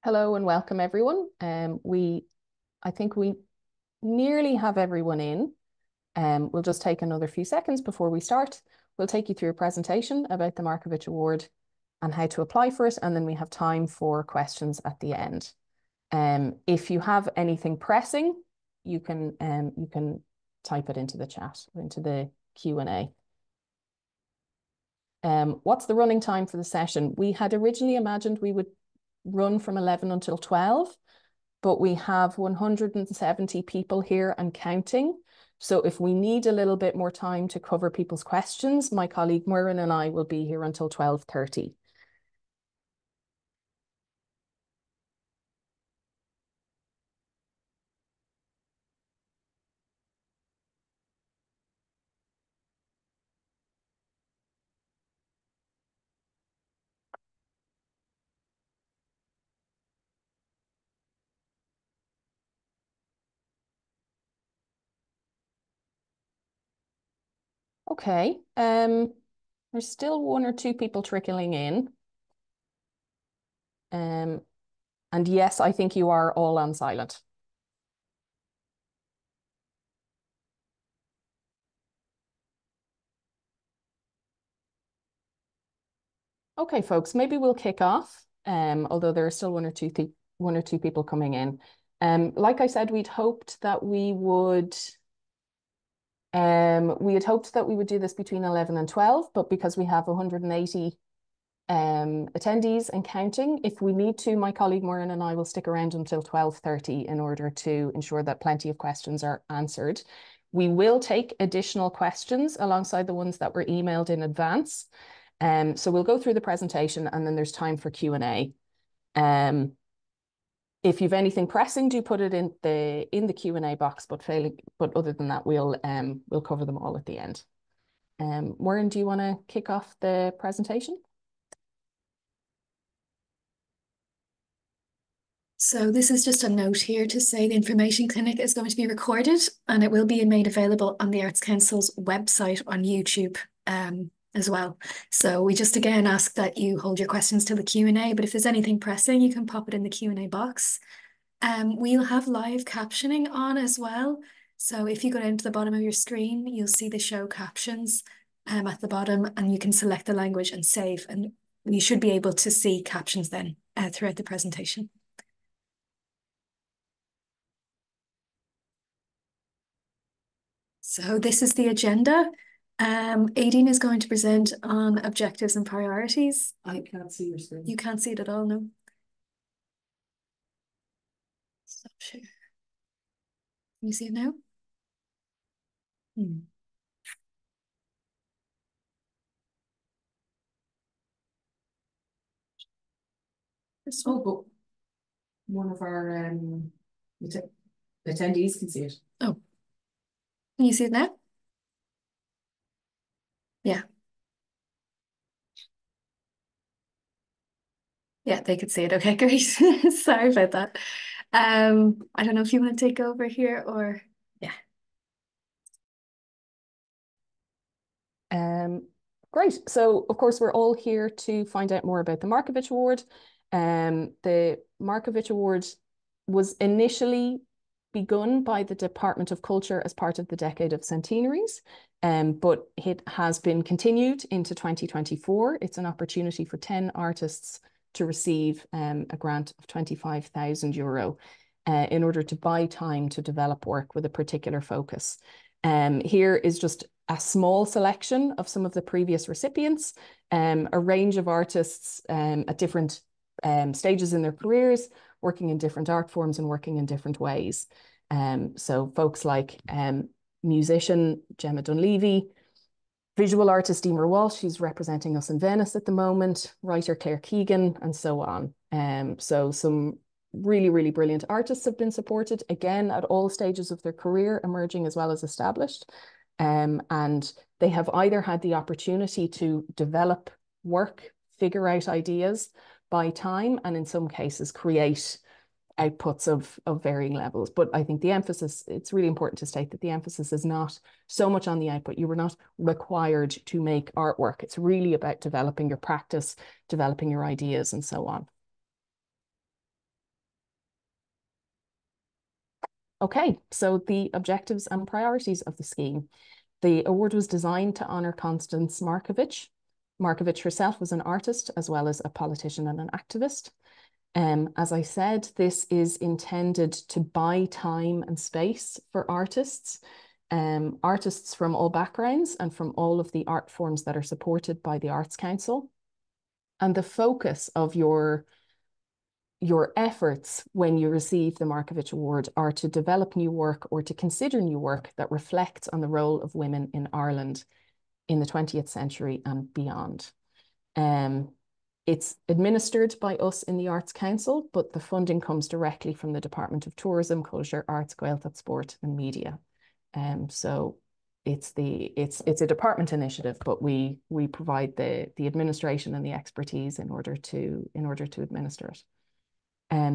Hello and welcome everyone. I think we nearly have everyone in. We'll just take another few seconds before we start. We'll take you through a presentation about the Markievicz Award and how to apply for it, and then we have time for questions at the end. If you have anything pressing, you can type it into the chat, into the Q&A. What's the running time for the session? We had originally imagined we would run from 11 until 12, but we have 170 people here and counting. So if we need a little bit more time to cover people's questions, my colleague Muireann and I will be here until 12:30. Okay, there's still one or two people trickling in. And yes, I think you are all on silent. Okay, folks, maybe we'll kick off, although there are still one or two people coming in. Like I said, we had hoped that we would do this between 11 and 12, but because we have 180 attendees and counting, if we need to, my colleague Muireann and I will stick around until 12:30 in order to ensure that plenty of questions are answered. We will take additional questions alongside the ones that were emailed in advance. So we'll go through the presentation and then there's time for Q&A. If you've anything pressing, do put it in the Q&A box, but other than that, we'll cover them all at the end. Muireann, do you want to kick off the presentation? So this is just a note here to say the information clinic is going to be recorded and it will be made available on the Arts Council's website on YouTube as well. So we just again ask that you hold your questions till the Q&A, but if there's anything pressing, you can pop it in the Q&A box. We'll have live captioning on as well. So if you go down to the bottom of your screen, you'll see the show captions at the bottom and you can select the language and save, and you should be able to see captions then throughout the presentation. So this is the agenda. Aideen is going to present on objectives and priorities. I can't see your screen. You can't see it at all, no? Stop share. Can you see it now? But one of our attendees can see it. Oh, can you see it now? Yeah. Yeah, they could see it. Okay, great. Sorry about that. I don't know if you want to take over here or yeah. Great. So, of course, we're all here to find out more about the Markievicz Award. The Markievicz Award was initially begun by the Department of Culture as part of the Decade of Centenaries, but it has been continued into 2024. It's an opportunity for 10 artists to receive a grant of €25,000 in order to buy time to develop work with a particular focus. Here is just a small selection of some of the previous recipients, a range of artists at different stages in their careers, working in different art forms and working in different ways. So folks like musician Gemma Dunleavy, visual artist Emer Walsh, who's representing us in Venice at the moment, writer Claire Keegan, and so on. So some really, really brilliant artists have been supported, again, at all stages of their career, emerging as well as established. And they have either had the opportunity to develop work, figure out ideas, buy time, and in some cases create outputs of varying levels. But I think the emphasis, it's really important to state that the emphasis is not so much on the output. You were not required to make artwork. It's really about developing your practice, developing your ideas, and so on. Okay, so the objectives and priorities of the scheme. The award was designed to honour Constance Markievicz. Markievicz herself was an artist as well as a politician and an activist. As I said, this is intended to buy time and space for artists, artists from all backgrounds and from all of the art forms that are supported by the Arts Council. And the focus of your efforts when you receive the Markievicz Award are to develop new work or to consider new work that reflects on the role of women in Ireland in the 20th century and beyond. It's administered by us in the Arts Council, but the funding comes directly from the Department of Tourism, Culture, Arts, Gaeltacht, Sport and Media. So it's a department initiative, but we provide the administration and the expertise in order to administer it.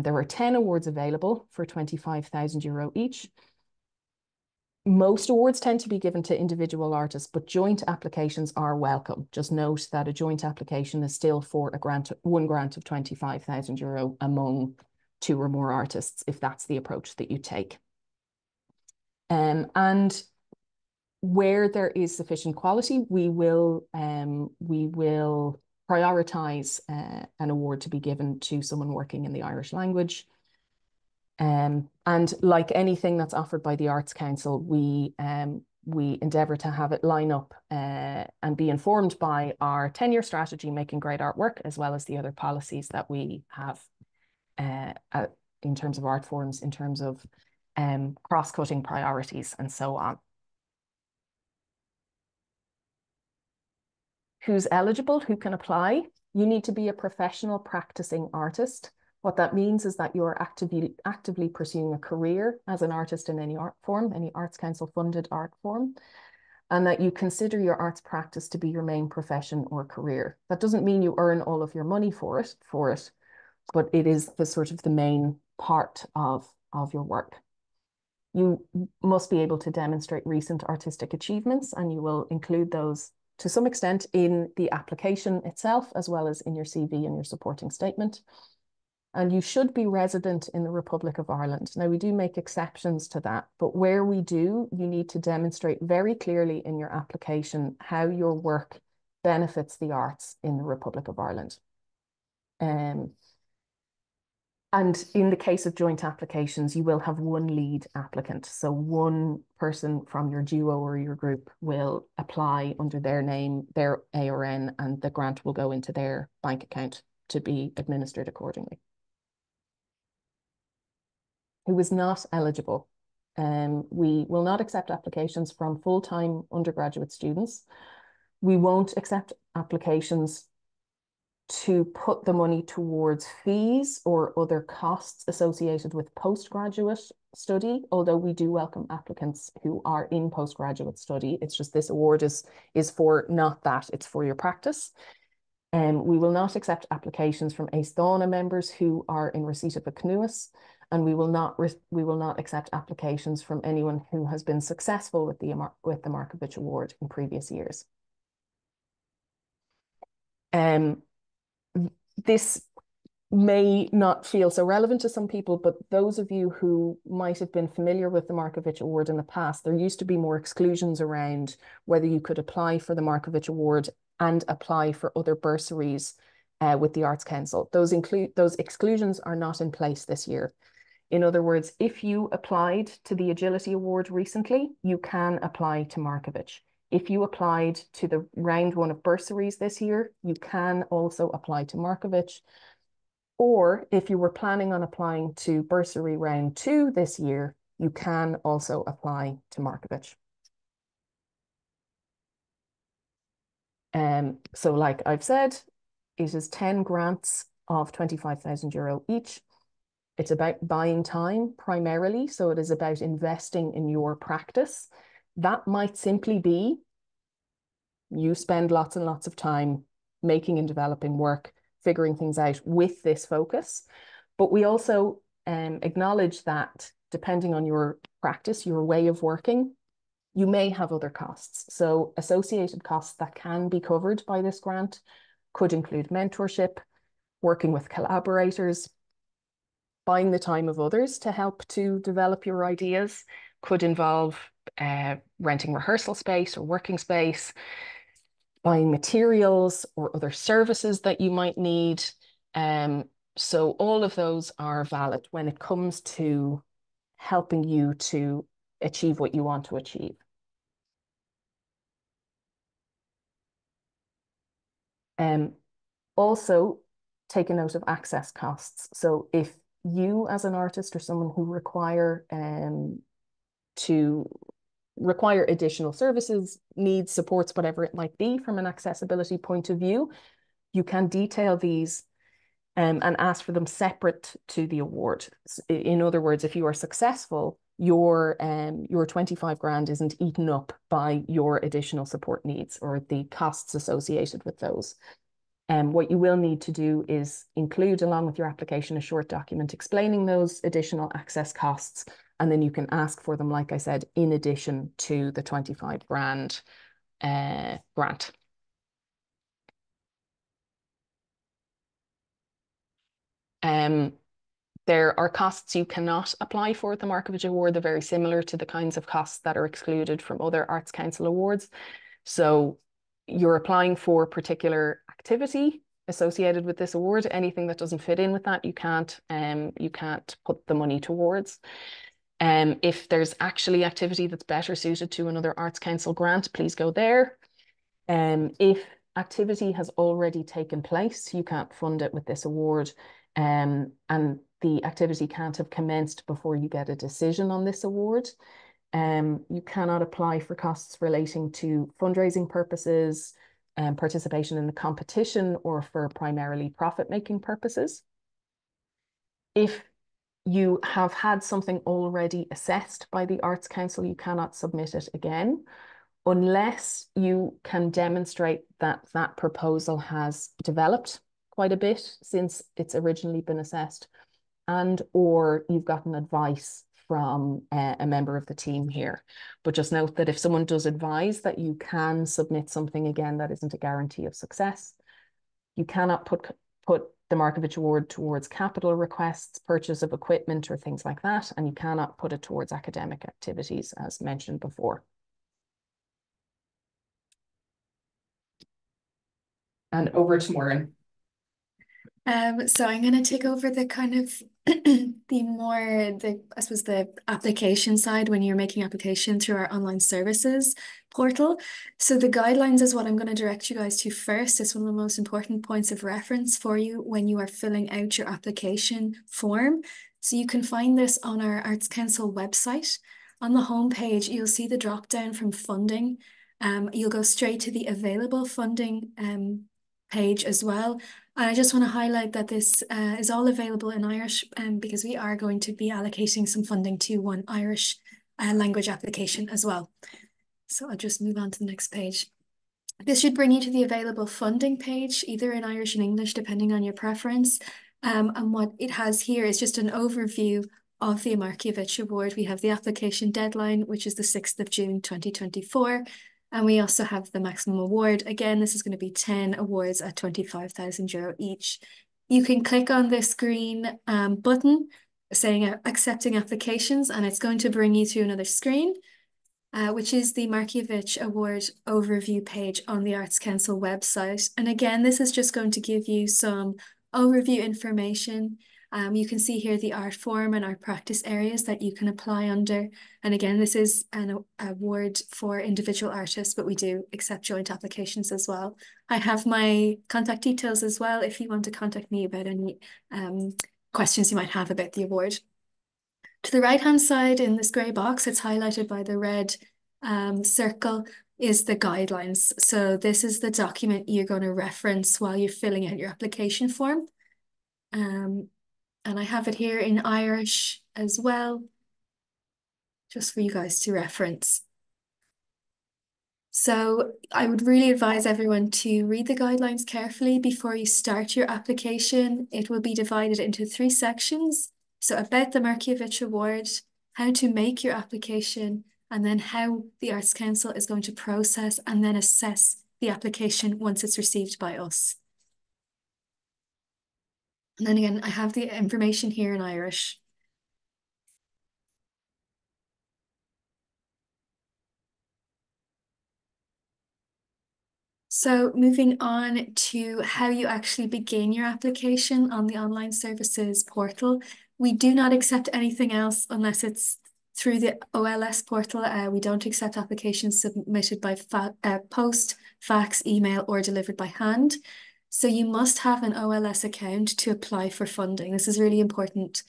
There were 10 awards available for €25,000 each. Most awards tend to be given to individual artists, but joint applications are welcome. Just note that a joint application is still for one grant of €25,000 among 2 or more artists, if that's the approach that you take. And where there is sufficient quality, we will prioritise an award to be given to someone working in the Irish language. And like anything that's offered by the Arts Council, we endeavour to have it line up and be informed by our 10-year strategy, Making Great Artwork, as well as the other policies that we have in terms of art forms, in terms of cross-cutting priorities and so on. Who's eligible? Who can apply? You need to be a professional practicing artist. What that means is that you are actively pursuing a career as an artist in any art form, any Arts Council funded art form, and that you consider your arts practice to be your main profession or career. That doesn't mean you earn all of your money for it, but it is the sort of the main part of your work. You must be able to demonstrate recent artistic achievements, and you will include those to some extent in the application itself, as well as in your CV and your supporting statement. And you should be resident in the Republic of Ireland. Now, we do make exceptions to that, but where we do, you need to demonstrate very clearly in your application how your work benefits the arts in the Republic of Ireland. And in the case of joint applications, you will have one lead applicant. So one person from your duo or your group will apply under their name, their ARN, and the grant will go into their bank account to be administered accordingly. Who is not eligible? We will not accept applications from full-time undergraduate students. We won't accept applications to put the money towards fees or other costs associated with postgraduate study, although we do welcome applicants who are in postgraduate study. It's just this award is for not that, it's for your practice. We will not accept applications from Éistáine members who are in receipt of a cnuas, and we will not accept applications from anyone who has been successful with the Markievicz Award in previous years. This may not feel so relevant to some people, but those of you who might have been familiar with the Markievicz Award in the past, there used to be more exclusions around whether you could apply for the Markievicz Award and apply for other bursaries with the Arts Council. Those exclusions are not in place this year. In other words, if you applied to the Agility Award recently, you can apply to Markievicz. If you applied to the round 1 of bursaries this year, you can also apply to Markievicz. Or if you were planning on applying to bursary round 2 this year, you can also apply to Markievicz. So like I've said, it is 10 grants of €25,000 each. It's about buying time primarily. So it is about investing in your practice. That might simply be you spend lots and lots of time making and developing work, figuring things out with this focus. But we also acknowledge that depending on your practice, your way of working, you may have other costs. So associated costs that can be covered by this grant could include mentorship, working with collaborators, buying the time of others to help to develop your ideas. Could involve renting rehearsal space or working space, buying materials or other services that you might need. So all of those are valid when it comes to helping you to achieve what you want to achieve. Also, take a note of access costs. So if you as an artist or someone who require additional services, needs, supports, whatever it might be from an accessibility point of view, you can detail these and ask for them separate to the award. In other words, if you are successful, your 25 grand isn't eaten up by your additional support needs or the costs associated with those. What you will need to do is include, along with your application, a short document explaining those additional access costs, and then you can ask for them, like I said, in addition to the 25 grand grant. There are costs you cannot apply for at the Markievicz Award. They're very similar to the kinds of costs that are excluded from other Arts Council awards. So you're applying for a particular activity associated with this award. Anything that doesn't fit in with that, you can't put the money towards. If there's actually activity that's better suited to another Arts Council grant, please go there. If activity has already taken place, you can't fund it with this award. And the activity can't have commenced before you get a decision on this award. You cannot apply for costs relating to fundraising purposes, participation in the competition, or for primarily profit-making purposes. If you have had something already assessed by the Arts Council, you cannot submit it again unless you can demonstrate that that proposal has developed quite a bit since it's originally been assessed, and or you've gotten advice from a member of the team here. But just note that if someone does advise that you can submit something again, that isn't a guarantee of success. You cannot put the Markievicz Award towards capital requests, purchase of equipment or things like that, and you cannot put it towards academic activities as mentioned before. And over to Maureen. So I'm going to take over the kind of I suppose the application side when you're making application through our online services portal. So the guidelines is what I'm going to direct you guys to first. It's one of the most important points of reference for you when you are filling out your application form. So you can find this on our Arts Council website. On the homepage, you'll see the drop down from funding. You'll go straight to the available funding page as well. And I just want to highlight that this is all available in Irish because we are going to be allocating some funding to one Irish language application as well. So I'll just move on to the next page. This should bring you to the available funding page, either in Irish and English, depending on your preference. And what it has here is just an overview of the Markievicz Award. We have the application deadline, which is the 6th of June, 2024. And we also have the maximum award. Again, this is going to be 10 awards at €25,000 each. You can click on this green button saying accepting applications, and it's going to bring you to another screen, which is the Markievicz Award overview page on the Arts Council website. And again, this is just going to give you some overview information. You can see here the art form and art practice areas that you can apply under. And again, this is an award for individual artists, but we do accept joint applications as well. I have my contact details as well if you want to contact me about any questions you might have about the award. To the right-hand side in this grey box, it's highlighted by the red circle, is the guidelines. So this is the document you're going to reference while you're filling out your application form. And I have it here in Irish as well, just for you guys to reference. So I would really advise everyone to read the guidelines carefully before you start your application. It will be divided into 3 sections. So about the Markievicz Award, how to make your application, and then how the Arts Council is going to process and then assess the application once it's received by us. And then again, I have the information here in Irish. So moving on to how you actually begin your application on the online services portal. We do not accept anything else unless it's through the OLS portal. We don't accept applications submitted by post, fax, email, or delivered by hand. So you must have an OLS account to apply for funding. This is really important.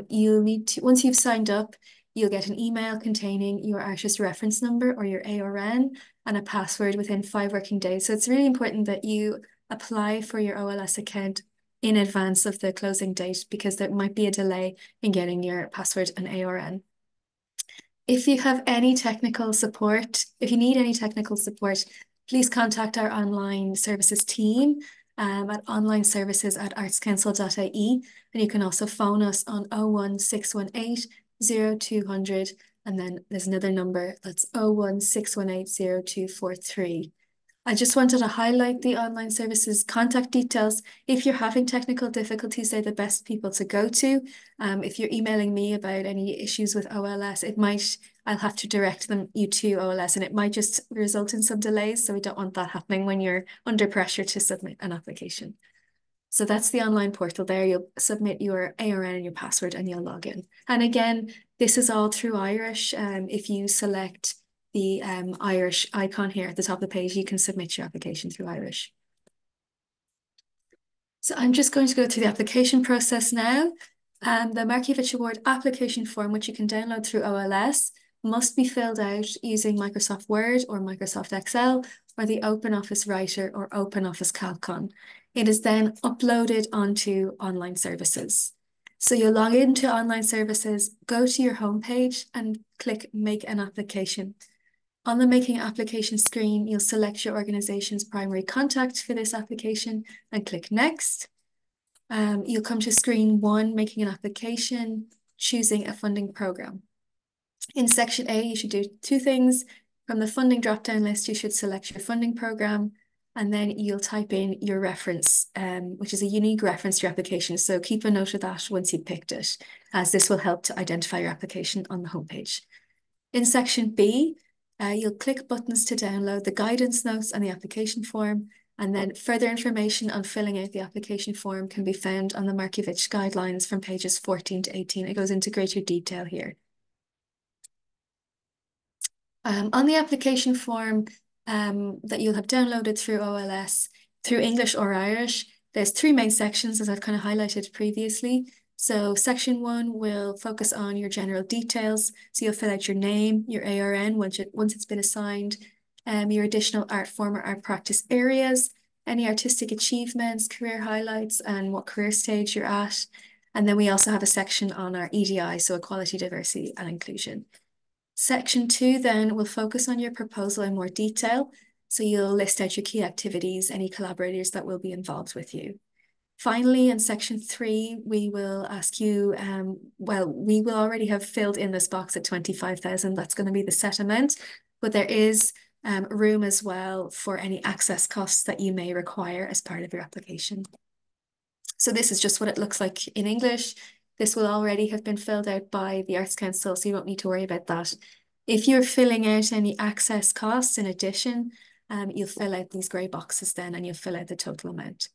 You'll need to, once you've signed up, you'll get an email containing your artist reference number or your ARN and a password within 5 working days. So it's really important that you apply for your OLS account in advance of the closing date because there might be a delay in getting your password and ARN. If you have any technical support, if you need any technical support, please contact our online services team at onlineservices@artscouncil.ie. And you can also phone us on 01618 0200. And then there's another number that's 01618 0243. I just wanted to highlight the online services contact details. If you're having technical difficulties, they're the best people to go to. If you're emailing me about any issues with OLS, I'll have to direct you to OLS and it might just result in some delays. So we don't want that happening when you're under pressure to submit an application. So that's the online portal there. You'll submit your ARN and your password and you'll log in. And again, this is all through Irish. If you select the Irish icon here at the top of the page, you can submit your application through Irish. So I'm just going to go through the application process now. The Markievicz Award application form, which you can download through OLS, must be filled out using Microsoft Word or Microsoft Excel or the OpenOffice Writer or OpenOffice Calcon. It is then uploaded onto online services. So you'll log into online services, go to your homepage and click Make an Application. On the Making Application screen, you'll select your organization's primary contact for this application and click Next. You'll come to screen 1, Making an Application, choosing a funding program. In section A, you should do 2 things. From the funding drop-down list, you should select your funding program, and then you'll type in your reference, which is a unique reference to your application. So keep a note of that once you've picked it, as this will help to identify your application on the homepage. In section B, you'll click buttons to download the guidance notes and the application form, and then further information on filling out the application form can be found on the Markievicz guidelines from pages 14 to 18. It goes into greater detail here. On the application form that you'll have downloaded through OLS, through English or Irish, there's 3 main sections, as I've kind of highlighted previously. So section 1 will focus on your general details. So you'll fill out your name, your ARN once it's been assigned, your additional art form or art practice areas, any artistic achievements, career highlights, and what career stage you're at. And then we also have a section on our EDI, so equality, diversity, and inclusion. Section 2 then will focus on your proposal in more detail. So you'll list out your key activities, any collaborators that will be involved with you. Finally, in section 3, we will ask you, we will already have filled in this box at 25,000. That's going to be the set amount, but there is room as well for any access costs that you may require as part of your application. So this is just what it looks like in English. This will already have been filled out by the Arts Council, so you won't need to worry about that. If you're filling out any access costs in addition, you'll fill out these grey boxes then and you'll fill out the total amount.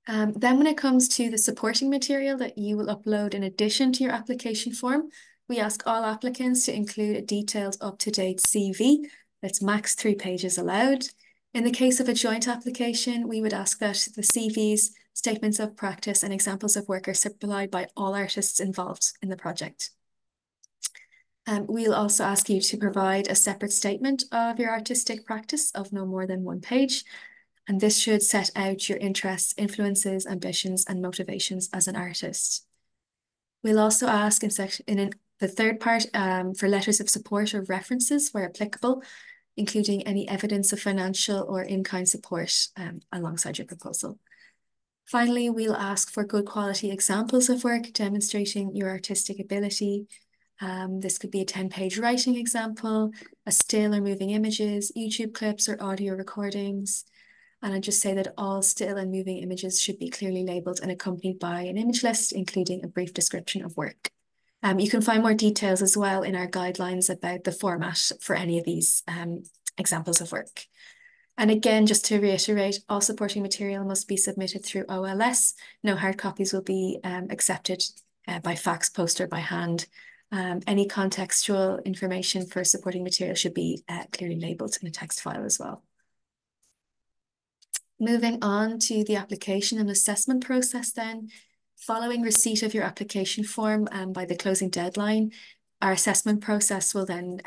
Then when it comes to the supporting material that you will upload in addition to your application form, we ask all applicants to include a detailed up-to-date CV that's max 3 pages allowed. In the case of a joint application, we would ask that the CVs, statements of practice, and examples of work are supplied by all artists involved in the project. We'll also ask you to provide a separate statement of your artistic practice of no more than 1 page. And this should set out your interests, influences, ambitions, and motivations as an artist. We'll also ask in the third part for letters of support or references where applicable, including any evidence of financial or in-kind support alongside your proposal. Finally, we'll ask for good quality examples of work demonstrating your artistic ability. This could be a 10-page writing example, a still or moving images, YouTube clips or audio recordings. And I just say that all still and moving images should be clearly labelled and accompanied by an image list, including a brief description of work. You can find more details as well in our guidelines about the format for any of these examples of work. And again, just to reiterate, all supporting material must be submitted through OLS. No hard copies will be accepted by fax, post, or by hand. Any contextual information for supporting material should be clearly labelled in a text file as well. Moving on to the application and assessment process then. Following receipt of your application form by the closing deadline, our assessment process will then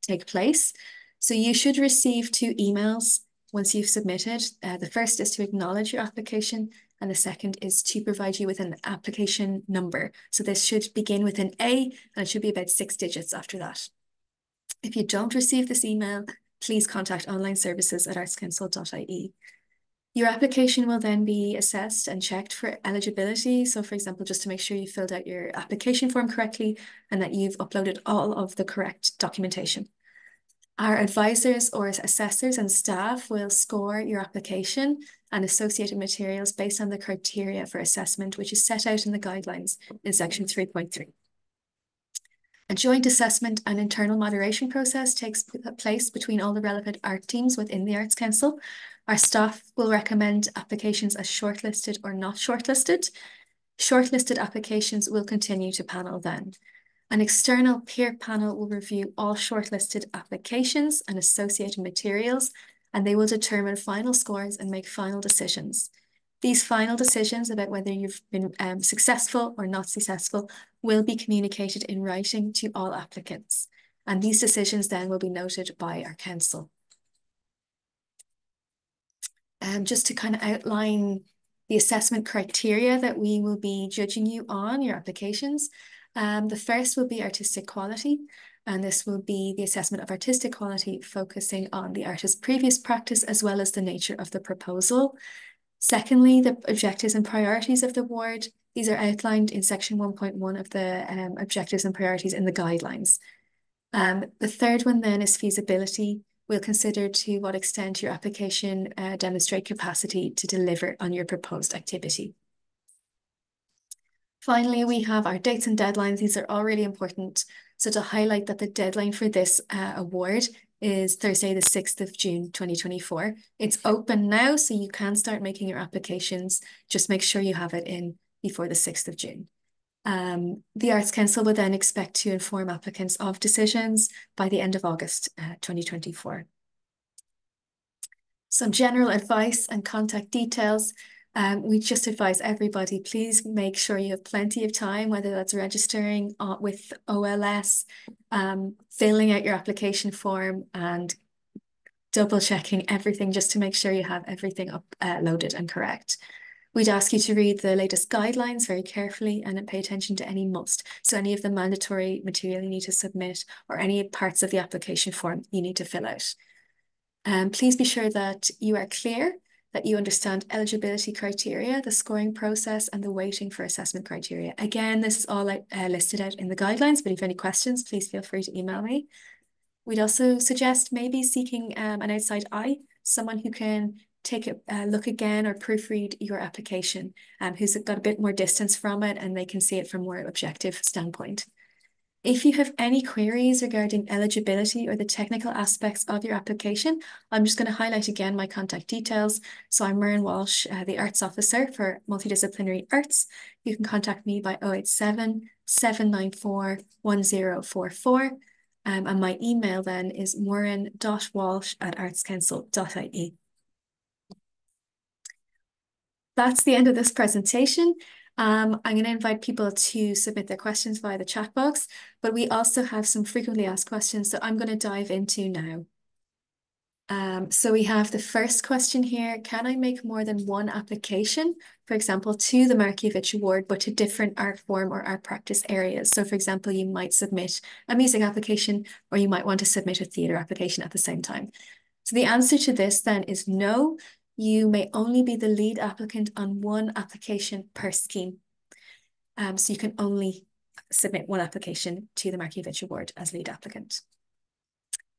take place. So you should receive 2 emails once you've submitted. The first is to acknowledge your application, and the second is to provide you with an application number. So this should begin with an A, and it should be about 6 digits after that. If you don't receive this email, please contact online services at artscouncil.ie. Your application will then be assessed and checked for eligibility. So for example, just to make sure you filled out your application form correctly and that you've uploaded all of the correct documentation. Our advisors or assessors and staff will score your application and associated materials based on the criteria for assessment, which is set out in the guidelines in section 3.3. A joint assessment and internal moderation process takes place between all the relevant art teams within the Arts Council. Our staff will recommend applications as shortlisted or not shortlisted. Shortlisted applications will continue to panel then. An external peer panel will review all shortlisted applications and associated materials, and they will determine final scores and make final decisions. These final decisions about whether you've been successful or not successful will be communicated in writing to all applicants. And these decisions then will be noted by our council. Just to kind of outline the assessment criteria that we will be judging you on your applications. The first will be artistic quality, and this will be the assessment of artistic quality, focusing on the artist's previous practice as well as the nature of the proposal. Secondly, the objectives and priorities of the award. These are outlined in section 1.1 of the objectives and priorities in the guidelines. The third one then is feasibility. We'll consider to what extent your application demonstrate capacity to deliver on your proposed activity. Finally, we have our dates and deadlines. These are all really important. So to highlight that the deadline for this award is Thursday, the 6th of June, 2024. It's open now, so you can start making your applications. Just make sure you have it in before the 6th of June. The Arts Council will then expect to inform applicants of decisions by the end of August 2024. Some general advice and contact details. We just advise everybody, please make sure you have plenty of time, whether that's registering with OLS, filling out your application form, and double checking everything just to make sure you have everything uploaded and correct. We'd ask you to read the latest guidelines very carefully and pay attention to any must. So any of the mandatory material you need to submit or any parts of the application form you need to fill out. Please be sure that you are clear, that you understand eligibility criteria, the scoring process, and the weighting for assessment criteria. Again, this is all listed out in the guidelines, but if you have any questions, please feel free to email me. We'd also suggest maybe seeking an outside eye, someone who can take a look again or proofread your application, who's got a bit more distance from it and they can see it from a more objective standpoint. If you have any queries regarding eligibility or the technical aspects of your application, I'm just going to highlight again my contact details. So I'm Muireann Walsh, the Arts Officer for Multidisciplinary Arts. You can contact me by 087 794 1044. And my email then is muireann.walsh@artscouncil.ie. That's the end of this presentation. I'm going to invite people to submit their questions via the chat box, but we also have some frequently asked questions that I'm going to dive into now. So we have the first question here. Can I make more than one application, for example, to the Markievicz Award, but to different art form or art practice areas? So for example, you might submit a music application or you might want to submit a theatre application at the same time. So the answer to this then is no. You may only be the lead applicant on one application per scheme. So you can only submit one application to the Markievicz Award as lead applicant.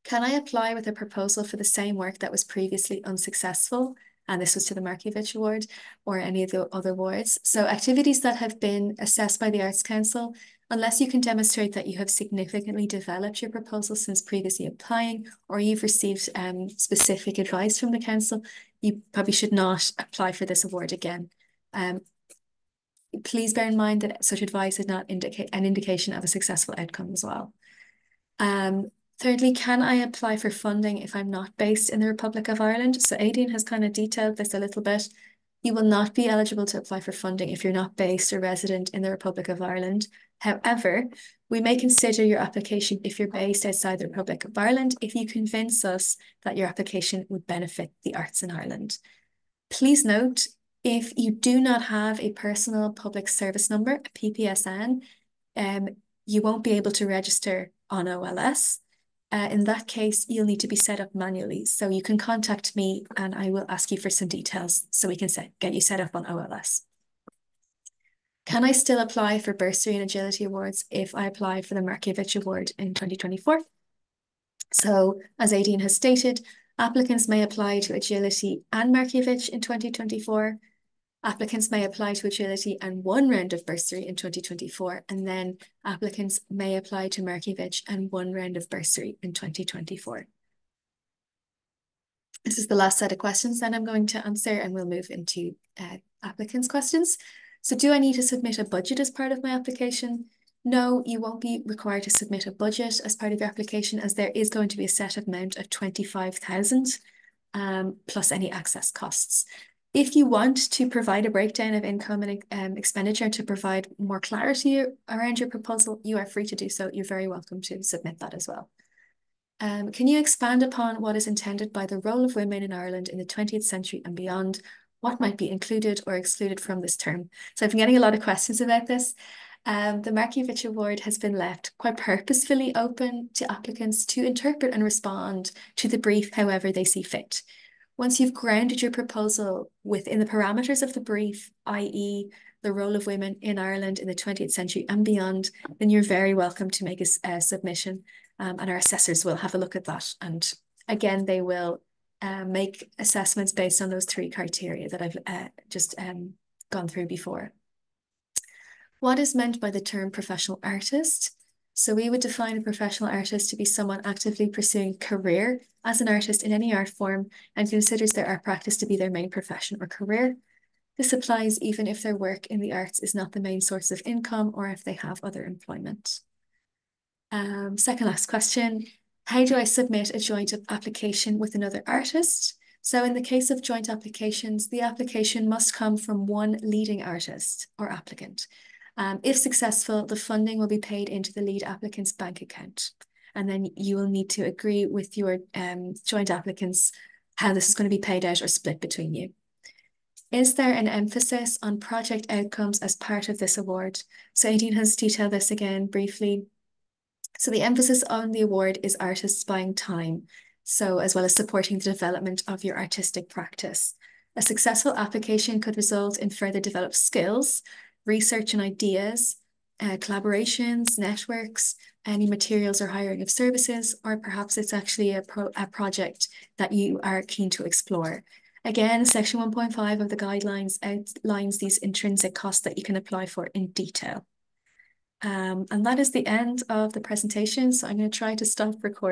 Can I apply with a proposal for the same work that was previously unsuccessful? And this was to the Markievicz Award or any of the other awards. So activities that have been assessed by the Arts Council, unless you can demonstrate that you have significantly developed your proposal since previously applying, or you've received specific advice from the council, you probably should not apply for this award again. Please bear in mind that such advice is not an indication of a successful outcome as well. Thirdly, can I apply for funding if I'm not based in the Republic of Ireland? So Aideen has kind of detailed this a little bit. You will not be eligible to apply for funding if you're not based or resident in the Republic of Ireland. However, we may consider your application if you're based outside the Republic of Ireland if you convince us that your application would benefit the arts in Ireland. Please note, if you do not have a personal public service number, a PPSN, you won't be able to register on OLS. In that case, you'll need to be set up manually. So you can contact me and I will ask you for some details so we can get you set up on OLS. Can I still apply for bursary and agility awards if I apply for the Markievicz Award in 2024? So as Aideen has stated, applicants may apply to agility and Markievicz in 2024. Applicants may apply to agility and one round of bursary in 2024, and then applicants may apply to Markievicz and one round of bursary in 2024. This is the last set of questions that I'm going to answer, and we'll move into applicants' questions. So do I need to submit a budget as part of my application? No, you won't be required to submit a budget as part of your application, as there is going to be a set amount of 25,000 plus any access costs. If you want to provide a breakdown of income and expenditure to provide more clarity around your proposal, you are free to do so. You're very welcome to submit that as well. Can you expand upon what is intended by the role of women in Ireland in the 20th century and beyond? What might be included or excluded from this term? So I've been getting a lot of questions about this. The Markievicz Award has been left quite purposefully open to applicants to interpret and respond to the brief however they see fit. Once you've grounded your proposal within the parameters of the brief, i.e. the role of women in Ireland in the 20th century and beyond, then you're very welcome to make a submission, and our assessors will have a look at that. And again, they will make assessments based on those three criteria that I've just gone through before. What is meant by the term professional artist? So we would define a professional artist to be someone actively pursuing a career as an artist in any art form and considers their art practice to be their main profession or career. This applies even if their work in the arts is not the main source of income or if they have other employment. Second last question, how do I submit a joint application with another artist? So in the case of joint applications, the application must come from one leading artist or applicant. If successful, the funding will be paid into the lead applicant's bank account. And then you will need to agree with your joint applicants how this is going to be paid out or split between you. Is there an emphasis on project outcomes as part of this award? So Aideen has detailed this again briefly. So the emphasis on the award is artists buying time, so as well as supporting the development of your artistic practice. A successful application could result in further developed skills, research and ideas, collaborations, networks, any materials or hiring of services, or perhaps it's actually a project that you are keen to explore. Again, section 1.5 of the guidelines outlines these intrinsic costs that you can apply for in detail. And that is the end of the presentation. So I'm going to try to stop recording.